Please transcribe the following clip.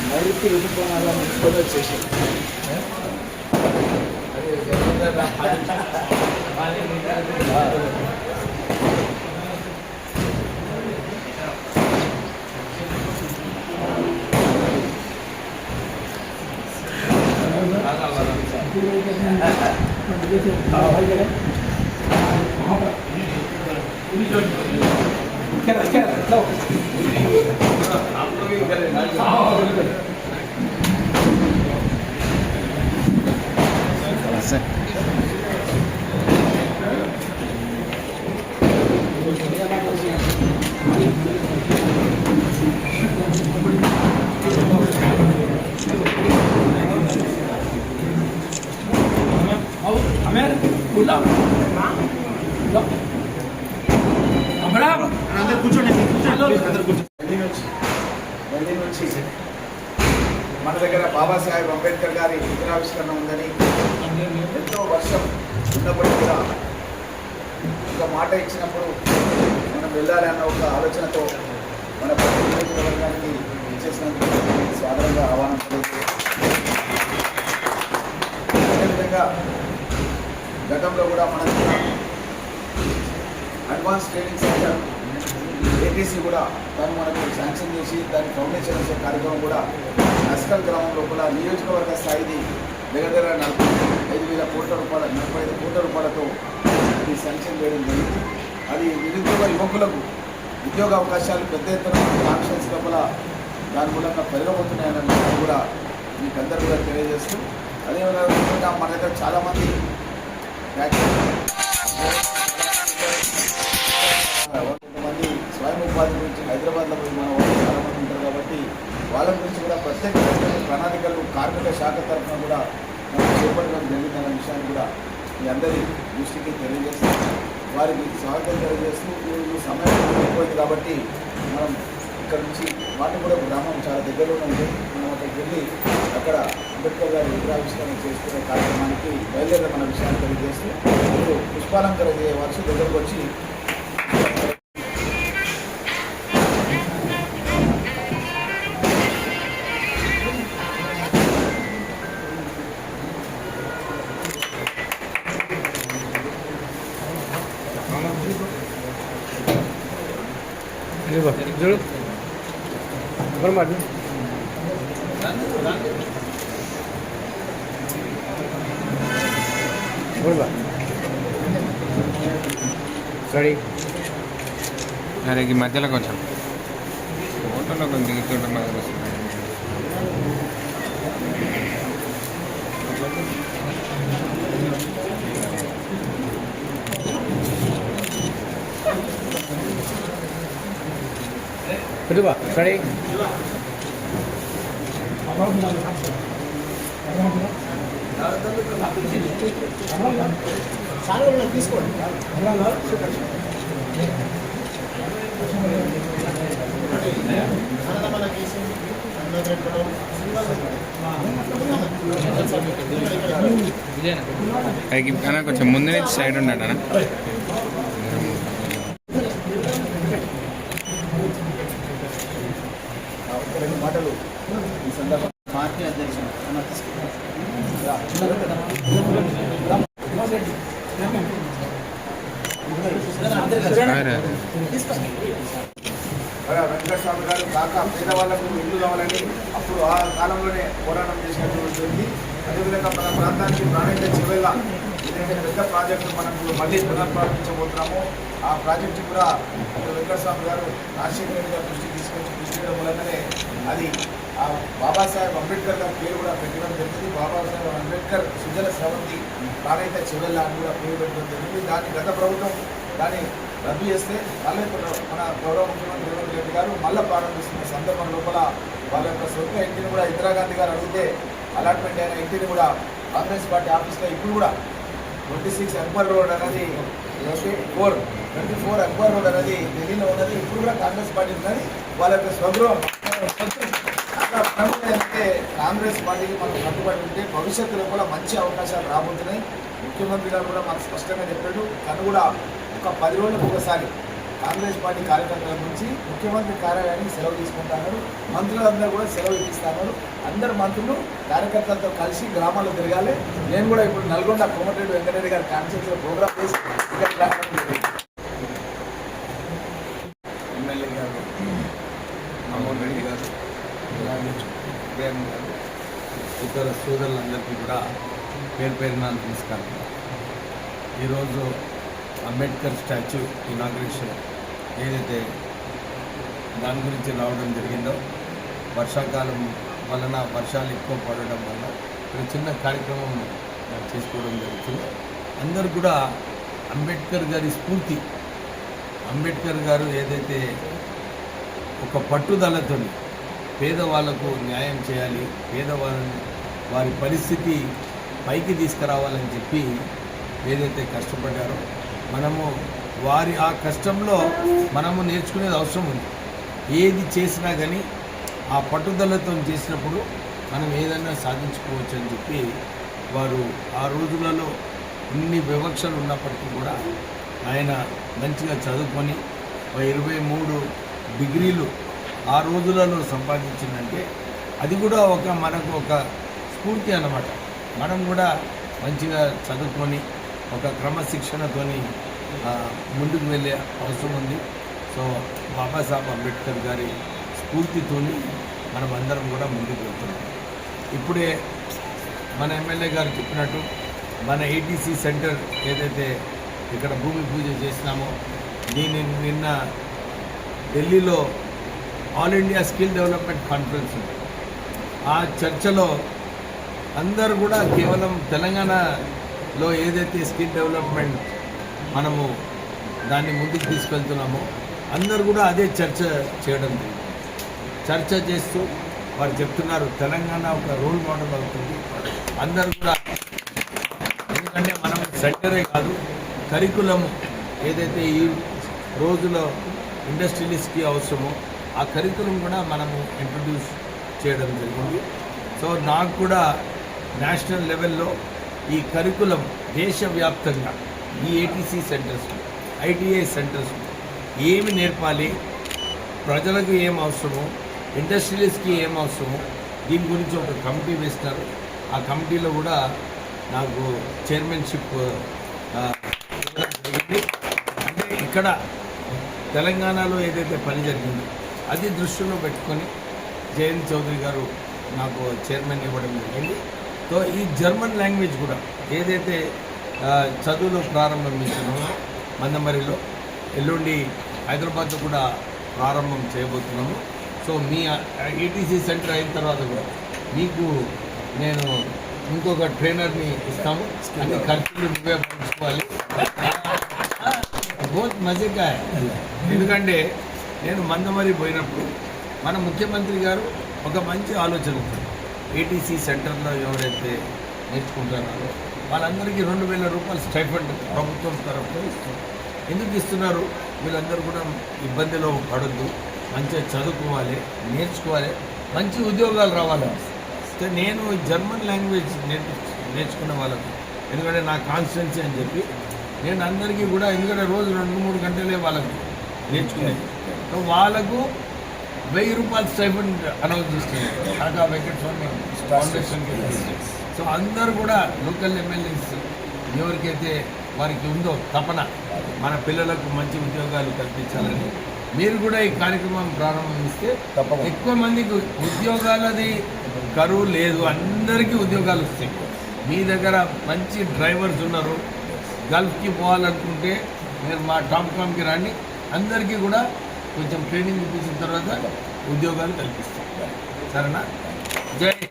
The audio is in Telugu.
నైరుతి ఋతుపవనాల మున్సిపల్ వచ్చేసి మన దగ్గర బాబాసాహెబ్ అంబేద్కర్ గారి విగ్రహావిష్కరణ ఉందని ఎంతో వర్షం ఉన్నప్పటికీ కూడా ఒక మాట ఇచ్చినప్పుడు మనం వెళ్ళాలి అన్న ఒక ఆలోచనతో మన నియోజకవర్గానికి ఇచ్చేసినందుకు సాధారణంగా ఆహ్వానం అదేవిధంగా గతంలో కూడా మన అడ్వాన్స్ ట్రైనింగ్ సెంటర్ ఏటీసీ కూడా దాన్ని మనకు శాంక్షన్ చేసి దాని ఫౌండేషన్ చేసే కార్యక్రమం కూడా నస్కల్ గ్రామంలో కూడా నియోజకవర్గ స్థాయిది దగ్గర 45,000 కోట్ల రూపాయల 45 కోట్ల రూపాయలతో అది శాంక్షన్ చేయడం జరిగింది. అది నిరుద్యోగ యువకులకు ఉద్యోగ అవకాశాలు పెద్ద ఎత్తున కాన్ఫరెన్స్ లోపల దాని మూలంగా పెరగబోతున్నాయన్న విషయాన్ని కూడా మీకందరూ కూడా తెలియజేస్తూ అదేవిధంగా మన దగ్గర చాలామంది కొంతమంది స్వయం ఉపాధి గురించి హైదరాబాద్లో పోయి మన వాళ్ళు చాలామంది ఉంటారు కాబట్టి వాళ్ళ గురించి కూడా ప్రత్యేకమైన ప్రణాళికలు కార్మిక శాఖ తరఫున కూడా మనం చేపట్టడం జరిగిందన్న విషయాన్ని కూడా మీ అందరి దృష్టికి తెలియజేస్తూ వారికి స్వాగతం తెలియజేస్తూ ఈ సమయం అయిపోయింది కాబట్టి మనం ఇక్కడ నుంచి వాటిని కూడా గ్రామం చాలా దగ్గరలోనే ఉంది. మనం అక్కడికి వెళ్ళి అక్కడ అంబేద్కర్ గారి విగ్రహావిష్కరణ చేసుకునే కార్యక్రమానికి బయలుదేరమన్న విషయాన్ని తెలియజేస్తూ మీరు పుష్పాలంకరణ చేయవచ్చు దగ్గరకు వచ్చి जरूर बरमार बोलबा सॉरी अरे की मध्य కొంచెం ఫోటోలో కొంచెం దిగుతుంటే మాకు Kedua, sorry. కొంచెం ముందు నుంచి సైడ్ ఉన్నాడా రెండు మాటలు ఈ సందర్భంగా పార్టీ అధ్యక్షుడు వెంకటస్వామి గారు కాక పేదవాళ్లకు ఇల్లు కావాలని అప్పుడు ఆ కాలంలోనే పోరాటం చేసినటువంటి అదేవిధంగా మన ప్రాంతానికి ప్రాణాయిత చివరిగా ఏదైతే పెద్ద ప్రాజెక్టు మనకు మళ్ళీ పునఃప్రారంభించబోతున్నామో ఆ ప్రాజెక్టు కూడా వెంకటస్వామి గారు రాజశేఖర రెడ్డి గారి దృష్టికి కృషి చేయడం వల్లనే అది ఆ బాబాసాహెబ్ అంబేద్కర్ గారి పేరు కూడా పెట్టడం జరిగింది. బాబాసాహెబ్ అంబేద్కర్ సుజల స్రవంతి ప్రాణాయిత చివరిలా అని కూడా పేరు పెట్టడం జరిగింది. దాన్ని గత ప్రభుత్వం దాన్ని రద్దు చేస్తే మళ్ళీ మన గౌరవ ముఖ్యమంత్రి రేవంత్ రెడ్డి గారు మళ్ళీ ప్రారంభిస్తున్న సందర్భం లోపల వాళ్ళ యొక్క సొంత ఇంటిని కూడా ఇందిరాగాంధీ గారు అడిగితే అలాట్మెంట్ అయిన ఇంటిని కూడా కాంగ్రెస్ పార్టీ ఆఫీస్లో ఇప్పుడు కూడా 26 అక్బర్ రోడ్ అనేది 24 అక్బర్ రోడ్ అనేది ఢిల్లీలో ఉన్నది. ఇప్పుడు కూడా కాంగ్రెస్ పార్టీ ఉన్నది. వాళ్ళ యొక్క స్వగృహం అంటే కాంగ్రెస్ పార్టీకి మనం కట్టుబడి ఉంటే భవిష్యత్తులో కూడా మంచి అవకాశాలు రాబోతున్నాయి. ముఖ్యమంత్రి గారు కూడా మనకు స్పష్టంగా చెప్పాడు. తను కూడా ఒక 10 రోజులకు ఒకసారి కాంగ్రెస్ పార్టీ కార్యకర్తల నుంచి ముఖ్యమంత్రి కార్యాలయానికి సెలవు తీసుకుంటున్నారు. మంత్రులందరూ కూడా సెలవు ఇప్పిస్తున్నారు. అందరు మంత్రులు కార్యకర్తలతో కలిసి గ్రామాల్లో తిరగాలి. నేను కూడా ఇప్పుడు నల్గొండ కోమటిరెడ్డి వెంకటరెడ్డి గారి కాన్స్టిట్యూన్సీలో ప్రోగ్రామ్ చేసి ఇక్కడ రావడం జరిగింది. ఎమ్మెల్యే గారు రామ్మోహన్ రెడ్డి గారు, అలాగే ప్రేమ్ గారు, ఇతర సోదరులందరికీ కూడా పేరు పేరున నమస్కారం. ఈరోజు అంబేద్కర్ స్టాచ్యూ ఇనాగ్రేషన్ ఏదైతే దాని గురించి రావడం జరిగిందో, వర్షాకాలం వలన వర్షాలు ఎక్కువ పడడం వల్ల ఇక్కడ చిన్న కార్యక్రమం చేసుకోవడం జరుగుతుంది. అందరూ కూడా అంబేద్కర్ గారి స్ఫూర్తి, అంబేద్కర్ గారు ఏదైతే ఒక పట్టుదలతో పేదవాళ్లకు న్యాయం చేయాలి, పేదవాళ్ళని వారి పరిస్థితి పైకి తీసుకురావాలని చెప్పి ఏదైతే కష్టపడ్డారో, మనము వారి ఆ కష్టంలో మనము నేర్చుకునేది అవసరం ఉంది. ఏది చేసినా కానీ ఆ పట్టుదలతో చేసినప్పుడు మనం ఏదైనా సాధించుకోవచ్చు అని చెప్పి వారు ఆ రోజులలో ఇన్ని వివక్షలు ఉన్నప్పటికీ కూడా ఆయన మంచిగా చదువుకొని 23 డిగ్రీలు ఆ రోజులలో సంపాదించిందంటే అది కూడా మనకు ఒక స్ఫూర్తి అన్నమాట. మనం కూడా మంచిగా చదువుకొని ఒక క్రమశిక్షణతోని ముందుకు వెళ్ళే అవసరం ఉంది. సో బాబాసాహెబ్ అంబేద్కర్ గారి స్ఫూర్తితోని మనం అందరం కూడా ముందుకు వెళ్తున్నాం. ఇప్పుడే మన ఎమ్మెల్యే గారు చెప్పినట్టు మన ఏటీసీ సెంటర్ ఏదైతే ఇక్కడ భూమి పూజ చేసినామో, దీని నిన్న ఢిల్లీలో all India skill development conference ఉంది. ఆ చర్చలో అందరూ కూడా కేవలం తెలంగాణలో ఏదైతే స్కిల్ డెవలప్మెంట్ మనము దాన్ని ముందుకు తీసుకెళ్తున్నామో అందరూ కూడా అదే చర్చ చేయడం జరిగింది. చర్చ చేస్తూ వారు చెప్తున్నారు తెలంగాణ ఒక రోల్ మోడల్ అవుతుంది. అందరూ కూడా, ఎందుకంటే మనం సెంటరే కాదు, కరికులము ఏదైతే ఈ రోజులో ఇండస్ట్రియలిస్ట్కి అవసరమో ఆ కరికులం కూడా మనము ఇంట్రడ్యూస్ చేయడం జరిగింది. సో నాకు కూడా నేషనల్ లెవెల్లో ఈ కరికులం దేశవ్యాప్తంగా ఈ ఏటీసీ సెంటర్స్, ఐటీఐ సెంటర్స్ ఏమి నేర్పాలి, ప్రజలకు ఏం అవసరమో, ఇండస్ట్రియలిస్ట్కి ఏం అవసరమో దీని గురించి ఒక కమిటీ వేస్తారు. ఆ కమిటీలో కూడా నాకు చైర్మన్షిప్ జరిగింది. అంటే ఇక్కడ తెలంగాణలో ఏదైతే పని జరిగిందో అది దృష్టిలో పెట్టుకొని జయంత్ చౌదరి గారు నాకు చైర్మన్ ఇవ్వడం జరిగింది. సో ఈ జర్మన్ లాంగ్వేజ్ కూడా ఏదైతే చదువులు ప్రారంభించినామో మందమరిలో, ఎల్లుండి హైదరాబాద్లో కూడా ప్రారంభం చేయబోతున్నాము. సో మీ ఏటీసీ సెంటర్ అయిన తర్వాత కూడా మీకు నేను ఇంకొక ట్రైనర్ని ఇస్తాము. అన్ని ఖర్చులు నువ్వే పంచుకోవాలి. బహుత్ మజేగా. ఎందుకంటే నేను మందమరి పోయినప్పుడు మన ముఖ్యమంత్రి గారు ఒక మంచి ఆలోచన ఏటీసీ సెంటర్లో ఎవరైతే నేర్చుకుంటున్నారో వాళ్ళందరికీ 2000 రూపాయలు స్టైఫండ్ ప్రభుత్వం తరఫున ఇస్తున్నారు. ఎందుకు ఇస్తున్నారు? వీళ్ళందరూ కూడా ఇబ్బందిలో పడొద్దు, మంచిగా చదువుకోవాలి, నేర్చుకోవాలి, మంచి ఉద్యోగాలు రావాలి. నేను జర్మన్ లాంగ్వేజ్ నేర్చుకున్న వాళ్ళకు, ఎందుకంటే నా కాన్స్టిట్యున్సీ అని చెప్పి నేను అందరికీ కూడా, ఎందుకంటే రోజు 2-3 గంటలే వాళ్ళకు నేర్చుకునేది. సో వాళ్ళకు 1000 రూపాయలు స్టైఫండ్ అనౌన్స్ చేస్తున్నారు టాటా వెంకటస్వామి ఫౌండేషన్కి. సో అందరూ కూడా లోకల్ ఎమ్మెల్యేస్ ఎవరికైతే వారికి ఉందో తపన మన పిల్లలకు మంచి ఉద్యోగాలు కల్పించాలని, మీరు కూడా ఈ కార్యక్రమం ప్రారంభిస్తే ఎక్కువ మందికి ఉద్యోగాలది కరువు లేదు, అందరికీ ఉద్యోగాలు వస్తాయి. మీ దగ్గర మంచి డ్రైవర్స్ ఉన్నారు, గల్ఫ్కి పోవాలనుకుంటే మీరు మా టాప్కామ్కి రండి, అందరికీ కూడా కొంచెం ట్రైనింగ్ ఇప్పించిన తర్వాత ఉద్యోగాలు కల్పిస్తాం. సరేనా? జై